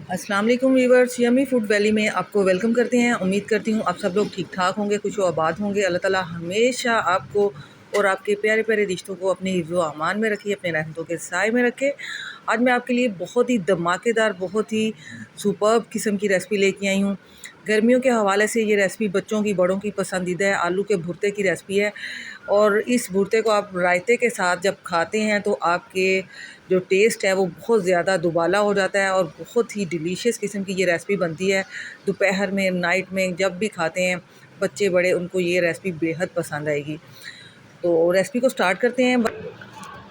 अस्सलाम वालेकुम viewers, yummy food valley में आपको वेलकम करते हैं। उम्मीद करती हूँ आप सब लोग ठीक ठाक होंगे, खुश आबाद होंगे। अल्लाह ताला हमेशा आपको और आपके प्यारे प्यारे रिश्तों को अपने हिफ्ज़ अमान में रखे, अपने रहमतों के साए में रखे। आज मैं आपके लिए बहुत ही धमाकेदार, बहुत ही सुपर्ब किस्म की रेसिपी लेके आई हूँ। गर्मियों के हवाले से ये रेसिपी बच्चों की, बड़ों की पसंदीदा है। आलू के भुर्ते की रेसिपी है और इस भुर्ते को आप रायते के साथ जब खाते हैं तो आपके जो टेस्ट है वो बहुत ज़्यादा दुबाला हो जाता है और बहुत ही डिलीशियस किस्म की ये रेसिपी बनती है। दोपहर में, नाइट में जब भी खाते हैं बच्चे बड़े, उनको ये रेसिपी बेहद पसंद आएगी। तो रेसिपी को स्टार्ट करते हैं।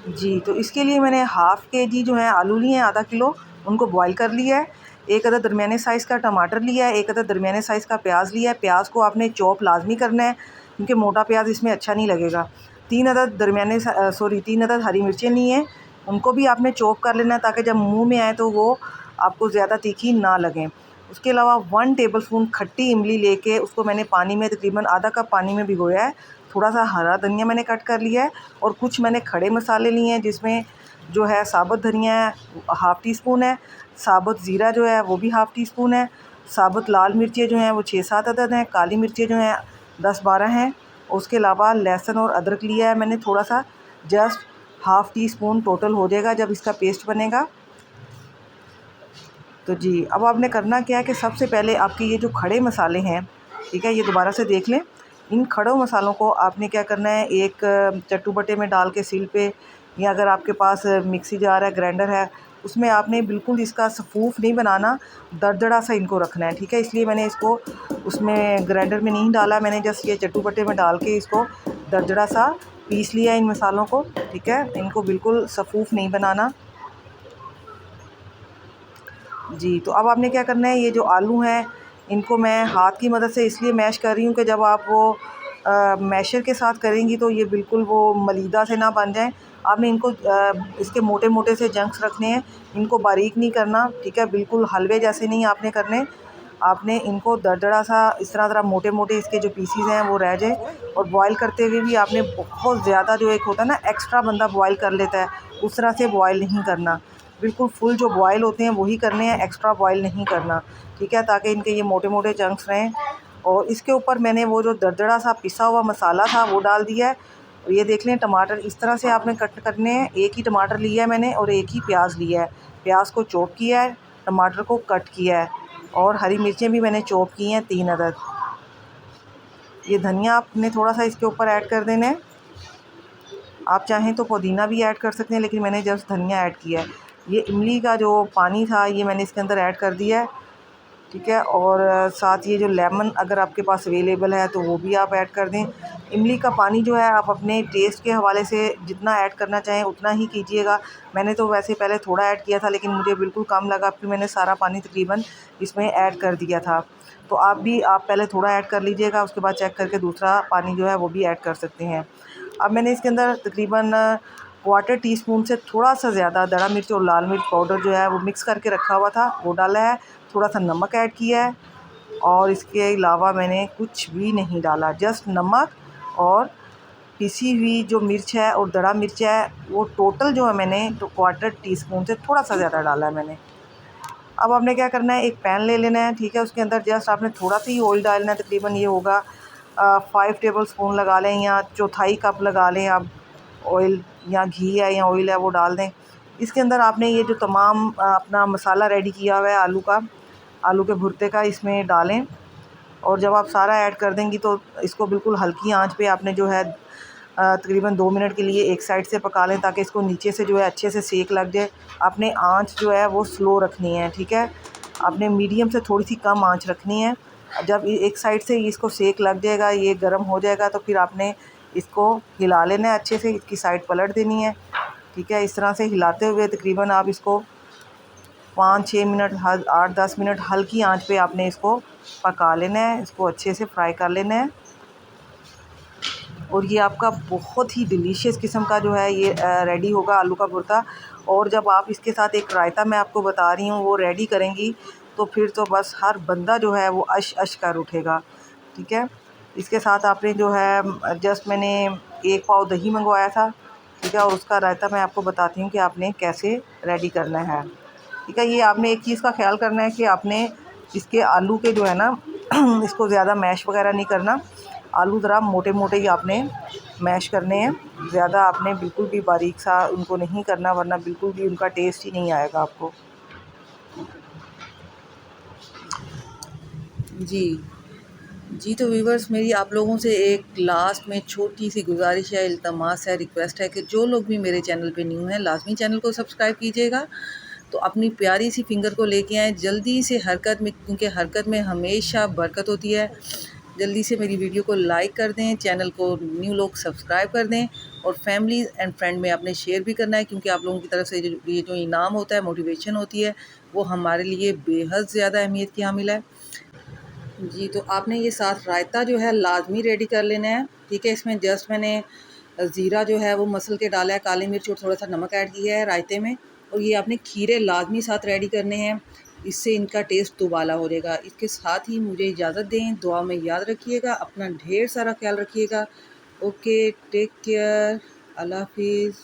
जी, तो इसके लिए मैंने हाफ़ केजी जो है आलू लिए हैं, आधा किलो, उनको बॉईल कर लिया है। एक अदद दरमियाने साइज़ का टमाटर लिया है, एक अदद दरमियाने साइज़ का प्याज लिया है। प्याज को आपने चॉप लाजमी करना है क्योंकि मोटा प्याज इसमें अच्छा नहीं लगेगा। 3 अदद हरी मिर्चें ली हैं, उनको भी आपने चॉप कर लेना है ताकि जब मुँह में आए तो वो आपको ज़्यादा तीखी ना लगें। उसके अलावा 1 टेबलस्पून खट्टी इमली लेके उसको मैंने पानी में तकरीबन आधा कप पानी में भिगोया है। थोड़ा सा हरा धनिया मैंने कट कर लिया है और कुछ मैंने खड़े मसाले लिए हैं जिसमें जो है साबुत धनिया है हाफ़ टी स्पून है, साबुत ज़ीरा जो है वो भी हाफ़ टी स्पून है, साबुत लाल मिर्चें जो हैं वो 6-7 अदद हैं, काली मिर्चें जो हैं 10-12 हैं। उसके अलावा लहसुन और अदरक लिया है मैंने थोड़ा सा, just half tea spoon total हो जाएगा जब इसका पेस्ट बनेगा। तो जी, अब आपने करना क्या है कि सबसे पहले आपके ये जो खड़े मसाले हैं, ठीक है, ये दोबारा से देख लें। इन खड़े मसालों को आपने क्या करना है, एक चट्टू बट्टे में डाल के सील पे, या अगर आपके पास मिक्सी जार है, ग्राइंडर है, उसमें आपने बिल्कुल इसका सफूफ नहीं बनाना, दरदरा सा इनको रखना है, ठीक है। इसलिए मैंने इसको उसमें ग्राइंडर में नहीं डाला, मैंने जस्ट ये चट्टू बट्टे में डाल के इसको दरदरा सा पीस लिया इन मसालों को, ठीक है। इनको बिल्कुल सफूफ नहीं बनाना। जी, तो अब आपने क्या करना है, ये जो आलू हैं इनको मैं हाथ की मदद से इसलिए मैश कर रही हूँ कि जब आप वो मैशर के साथ करेंगी तो ये बिल्कुल वो मलीदा से ना बन जाएँ। आपने इनको इसके मोटे मोटे से जंक्स रखने हैं, इनको बारीक नहीं करना, ठीक है, बिल्कुल हलवे जैसे नहीं आपने करने। आपने इनको दरदरा सा इस तरह तरह मोटे मोटे इसके जो पीसीज हैं वो रह जाए। और बॉयल करते हुए भी आपने बहुत ज़्यादा, जो एक होता है ना एक्स्ट्रा बंदा बॉयल कर लेता है, उस तरह से बॉयल नहीं करना। बिल्कुल फुल जो बॉयल होते हैं वही करने हैं, एक्स्ट्रा बॉयल नहीं करना, ठीक है, ताकि इनके ये मोटे मोटे चंक्स रहें। और इसके ऊपर मैंने वो जो दरदरा सा पिसा हुआ मसाला था वो डाल दिया है। और ये देख लें, टमाटर इस तरह से आपने कट करने हैं। एक ही टमाटर लिया है मैंने और एक ही प्याज लिया है। प्याज को चॉप किया है, टमाटर को कट किया है और हरी मिर्चें भी मैंने चॉप की हैं 3 अदद। ये धनिया आपने थोड़ा सा इसके ऊपर ऐड कर देना है। आप चाहें तो पुदीना भी ऐड कर सकते हैं, लेकिन मैंने जस्ट धनिया ऐड किया है। ये इमली का जो पानी था ये मैंने इसके अंदर ऐड कर दिया है, ठीक है। और साथ ये जो लेमन अगर आपके पास अवेलेबल है तो वो भी आप ऐड कर दें। इमली का पानी जो है आप अपने टेस्ट के हवाले से जितना ऐड करना चाहें उतना ही कीजिएगा। मैंने तो वैसे पहले थोड़ा ऐड किया था लेकिन मुझे बिल्कुल कम लगा, फिर मैंने सारा पानी तकरीबन इसमें ऐड कर दिया था। तो आप पहले थोड़ा ऐड कर लीजिएगा, उसके बाद चेक करके दूसरा पानी जो है वो भी ऐड कर सकते हैं। अब मैंने इसके अंदर तकरीबन क्वार्टर टी स्पून से थोड़ा सा ज़्यादा दड़ा मिर्च और लाल मिर्च पाउडर जो है वो मिक्स करके रखा हुआ था वो डाला है। थोड़ा सा नमक ऐड किया है और इसके अलावा मैंने कुछ भी नहीं डाला, जस्ट नमक और पिसी हुई जो मिर्च है और दड़ा मिर्च है वो टोटल जो है मैंने तो क्वार्टर टी स्पून से थोड़ा सा ज़्यादा डाला है मैंने। अब आपने क्या करना है, एक पैन ले लेना है, ठीक है। उसके अंदर जस्ट आपने थोड़ा सा ही ऑयल डालना है, तकरीबन ये होगा 5 टेबल स्पून लगा लें या चौथाई कप लगा लें आप ऑयल, या घी है या ऑयल है वो डाल दें। इसके अंदर आपने ये जो तमाम अपना मसाला रेडी किया हुआ है आलू का, आलू के भुर्ते का, इसमें डालें। और जब आप सारा ऐड कर देंगी तो इसको बिल्कुल हल्की आंच पे आपने जो है तकरीबन 2 मिनट के लिए एक साइड से पका लें ताकि इसको नीचे से जो है अच्छे से सेक लग जाए। आपने आंच जो है वो स्लो रखनी है, ठीक है, आपने मीडियम से थोड़ी सी कम आंच रखनी है। जब एक साइड से इसको सेक लग जाएगा, ये गर्म हो जाएगा, तो फिर आपने इसको हिला लेना है अच्छे से, इसकी साइड पलट देनी है, ठीक है। इस तरह से हिलाते हुए तकरीबन आप इसको 5-6 मिनट 8-10 मिनट हल्की आंच पे आपने इसको पका लेना है, इसको अच्छे से फ्राई कर लेना है। और ये आपका बहुत ही डिलीशियस किस्म का जो है ये रेडी होगा आलू का भुर्ता। और जब आप इसके साथ एक रायता मैं आपको बता रही हूँ वो रेडी करेंगी तो फिर तो बस हर बंदा जो है वो अश अश कर उठेगा, ठीक है। इसके साथ आपने जो है जस्ट मैंने 1 पाव दही मंगवाया था, ठीक है, और उसका रायता मैं आपको बताती हूँ कि आपने कैसे रेडी करना है। ठीक है। ये आपने एक चीज़ का ख्याल करना है कि आपने इसके आलू के जो है ना इसको ज़्यादा मैश वगैरह नहीं करना। आलू ज़रा मोटे मोटे ही आपने मैश करने हैं, ज़्यादा आपने बिल्कुल भी बारीक सा उनको नहीं करना, वरना बिल्कुल भी उनका टेस्ट ही नहीं आएगा आपको। जी जी, तो व्यूवर्स, मेरी आप लोगों से एक लास्ट में छोटी सी गुजारिश है, इल्तमास है, रिक्वेस्ट है कि जो लोग भी मेरे चैनल पे न्यू हैं लाज़मी चैनल को सब्सक्राइब कीजिएगा। तो अपनी प्यारी सी फिंगर को लेके आएँ जल्दी से हरकत में, क्योंकि हरकत में हमेशा बरकत होती है। जल्दी से मेरी वीडियो को लाइक कर दें, चैनल को न्यू लोग सब्सक्राइब कर दें और फैमिली एंड फ्रेंड में आपने शेयर भी करना है, क्योंकि आप लोगों की तरफ से ये जो इनाम होता है, मोटिवेशन होती है, वो हमारे लिए बेहद ज़्यादा अहमियत की हामिल है। जी, तो आपने ये साथ रायता जो है लाज़मी रेडी कर लेना है, ठीक है। इसमें जस्ट मैंने ज़ीरा जो है वो मसल के डाला है, काली मिर्च और थोड़ा सा नमक ऐड किया है रायते में, और ये आपने खीरे लाज़मी साथ रेडी करने हैं, इससे इनका टेस्ट दुबाला हो जाएगा। इसके साथ ही मुझे इजाज़त दें, दुआ में याद रखिएगा, अपना ढेर सारा ख्याल रखिएगा। ओके, टेक केयर, अल्लाह हाफ़िज़।